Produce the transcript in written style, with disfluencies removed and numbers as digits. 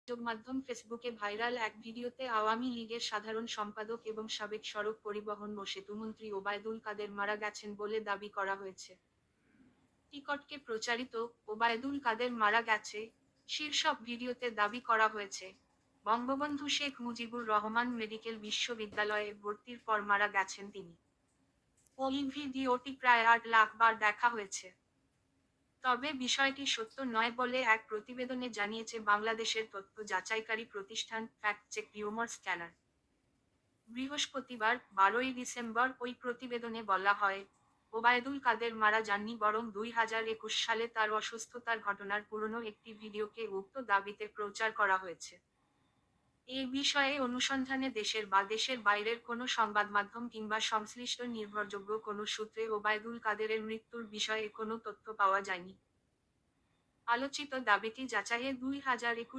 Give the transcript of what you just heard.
যোগমাধ্যম ফেসবুকে ভাইরাল এক ভিডিওতে আওয়ামী লীগের সাধারণ সম্পাদক এবং সাবেক সড়ক পরিবহন ও সেতুমন্ত্রী ওবায়দুল কাদের মারা গেছেন বলে দাবি করা হয়েছে। টিকটকে প্রচারিত ওবায়দুল কাদের মারা গেছে শীর্ষক ভিডিওতে দাবি করা হয়েছে, বঙ্গবন্ধু শেখ মুজিবুর রহমান মেডিকেল বিশ্ববিদ্যালয়ে ভর্তির পর মারা গেছেন তিনি। ওই ভিডিওটি প্রায় ৮ লাখ বার দেখা হয়েছে। তবে বিষয়টি সত্য নয় বলে এক প্রতিবেদনে জানিয়েছে বাংলাদেশের তথ্য যাচাইকারী প্রতিষ্ঠান ফ্যাক্ট চেক রিউমার স্ক্যানার। বৃহস্পতিবার ১২ই ডিসেম্বর ওই প্রতিবেদনে বলা হয়, ওবায়দুল কাদের মারা যাননি, বরং ২০২১ সালে তার অসুস্থতার ঘটনার পুরনো একটি ভিডিওকে উক্ত দাবিতে প্রচার করা হয়েছে। এ বিষয়ে অনুসন্ধানে দেশের বা দেশের বাইরের কোনো সংবাদমাধ্যম কিংবা সংশ্লিষ্ট নির্ভরযোগ্য কোনো সূত্রে ওবায়দুল কাদেরের মৃত্যুর বিষয়ে কোনো তথ্য পাওয়া যায়নি। আলোচিত দাবিটি যাচাইয়ে ২০২১